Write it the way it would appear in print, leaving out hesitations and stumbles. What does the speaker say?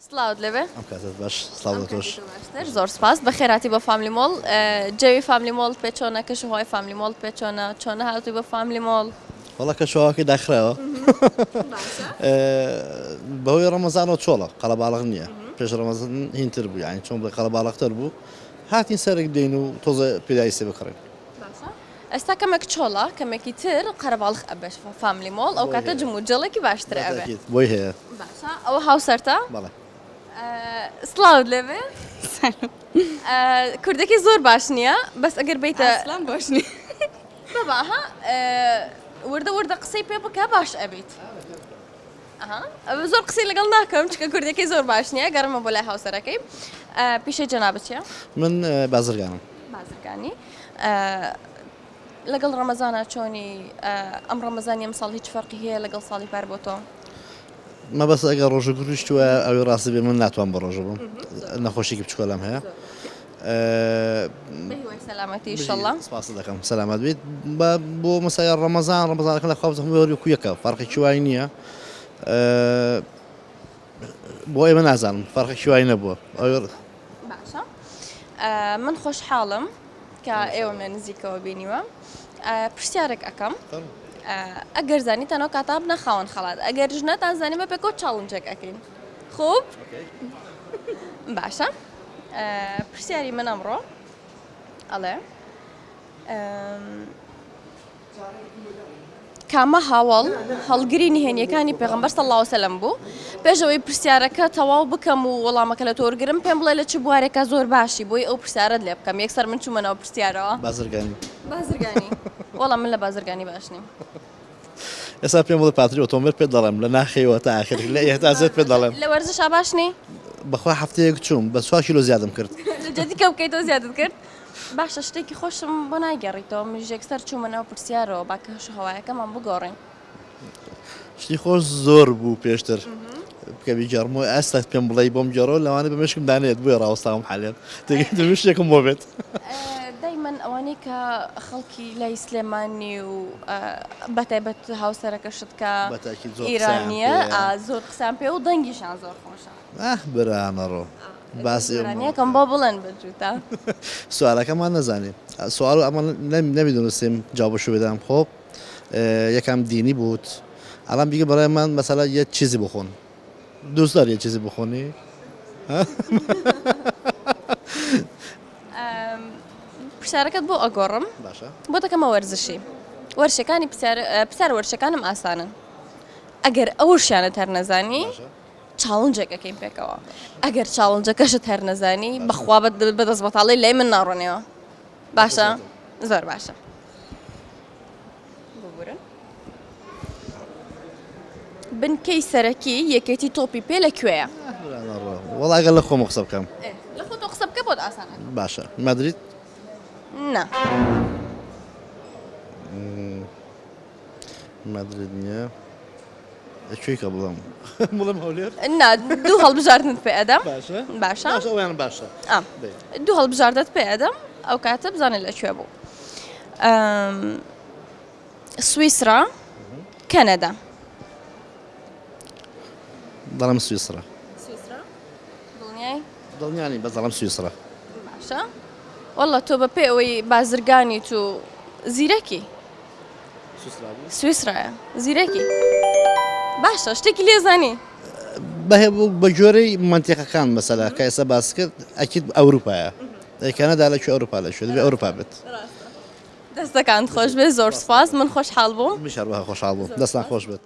سلااوت لەبێ ئەم کاتت باش سلااو تۆش باشتر زۆر سپاس بەخێراتی بە فامیلی مۆڵ جەوی فامیلی مۆڵ پێ چۆنە کەشهۆی فامیلی مۆڵ پێ چۆنە هاتووی بە فامیلی مۆڵ وەڵا کە شەواکی داخراوە بەهۆی ڕەمەزانەوە چۆڵە قەڵەباڵغ نییە پێش ڕەمەزان هینتر بوو یانی چۆن بڵێ قەڵەباڵغتر بوو هاتین سەرێک دێن و تۆزە پێدایی سێ بکڕێن ئێستا کەمێک چۆڵە کەمێکی تر قەرەباڵغ ئەبێش فامیلی مۆڵ ئەو کاتە جموجەڵێکی باشتر ئەبێ بۆی هەیە ئەوە هاوسەرتە بەڵێ سلااوت لەبێ کوردێکی زۆر باش نییە بەس ئەگەر بیتە ئەسلام باش نییە بەباها وردە وردە قسەی پێ بکە باش ئەبیت زۆر قسەی لەگەڵ ناکەم چکە کوردێکی زۆر باش نییە گەڕمە بۆ لای هاوسەرەکەی پیشەی جەنابەت چییە؟ من بازرگانم بازرگانی لەگەڵ ڕەمەزانە چۆنی ئەم ڕەمەزانی ئەم ساڵ هیچ فەرقی هەیە لەگەڵ ساڵی پار بۆ تۆ مەبەست ئەگەر ڕۆژە گروشتووە ئەوی ڕاستی بێ من ناتوان بە ڕۆژە بم نەخۆشیێکی بچکۆلام هەیە سەلامەتی ئینشەڵڵا سپاس دەکەم سەلامەت بێت بۆ مەسای ڕەمەزانەکە لە خاوزە هەمووی یەکە فەرقێکی وای نییە بۆ ئێمە نازانم فەرقێکی وای نەبووە باشە من خۆشحاڵم کە ئێوەم لە نزیکەوە بینیوە پرسیارێک ئەەکەم ئەگەر زانیتەنەوە کاتا بنە خاوەن خەڵات ئەگەر ژنەتان زانی بە پێکۆ چاڵنجێک ئەەکەین خوب باشە پرسیاری من ئەمڕۆ ئەڵێ کامە هاوڵ هەڵگری نهێنیەکانی پێغەمبەر صلی الله وسلم بوو پێشەوەی پرسیارەکە تەواو بکەم و وەڵامەکە لە تۆرگرم پێم بڵێ لە چ بوارێکە زۆر باشی بۆی ئەو پرسیارت لێ بکەم یەکسەر من چوومەنەوە پرسیارەوە بازرگانی وەڵام من لە بازرگانی باش نیم ئێستا پێم بڵێ پاتری ئۆتۆمبیل پێ دەڵێم لە ناخەوە تا ئاخر لە ئێهتازت پێ دەڵێم لە وەرزشا باشنی بەخوا هەفتەیەک چووم بە 4 کیلۆ زیادم کرد لە جدیکە بکەیتەوە زیادت کرد باشە شتێکی خۆشم بۆ نایگەڕیتەوە منیش یەکسەر چوومەنەوە پرسیارەوە باکەش هەوایەکەمان بگۆڕین شتی خۆش زۆر بوو پێشتر بکەوی گەڕمەوە ئەستا پێم بڵێ بۆم گەڕەوە لەوانە بەمشکم دانێت بۆی ڕاوەستاوم حالێت تێگەی شتێکم بۆ بێت دایمەن ئەوانەی کە خەڵکی لای سلێمانی و بەتایبەت هاوسەرەکەشت کە ئیرانیە زۆر قسان پێ و دەنگیشان زۆر خۆشە برانەڕۆ باسیەکەم بۆ بڵێن بەجووتە سوالەکەمان نەزانێت سوال ئەمە نەمیدونستیم جوابشو بدەم خۆ یەکەم دینی بوت الان بیگه برای من مثلا یه چیزی بخون دوست داری یه چیزی بخونی؟ پرسیارەکەت بۆ ئەگۆڕم بۆ دەکەمە وەرزشی وەرشەکانی پرسیار وەرشەکانم ئاسانن ئەگەر ئەوشیانت هەر نەزانی چاڵنجێک ئەەکەین پێکەوە ئەگەر چاڵنجەکەشت هەر نەزانی بەخوا بەدەست بەتاڵی لای من ناڕۆنێەوە باشە زۆر باشە بنکەی سەرەکی یەکێتی تۆپی پێ لەکوێیە وەڵا ئەگەر لە خۆم قسە بکەم لە خۆ تۆ قسە بکە بۆت ئاسانە باشە مەدرید نا مەدرید نییە کوێی کە بڵم بڵم هەولێر نا دوو هەڵبژاردنت پێ ئەدەم باشە ئەویان باشە دوو هەڵبژاردت پێ ئەدەم ئەو کاتە بزانێت لەکوێ بوو سویسرا کەنەدا دەڵم سویسرا دڵنیای دڵنیانی بەزەڵم سویسرا باشە وەڵا تۆ بە پێ ئەوەی بازرگانی تو زیرەکی سویسرایە زیرەکی باشە شتێکی لێزانی بە گوێرەی منتیقەکان مەسەلا کە ئێستا باس کرد ئەکید ئەوروپایە کەنەدا لەکوێ ئەوروپا لەکوێ دەبێ ئەوروپا بێت دەستەکانت خۆش بێت زۆر سپاس من خۆشحاڵ بووم میشەڕوەها خۆشحاڵ بووم دەستان خۆش بێت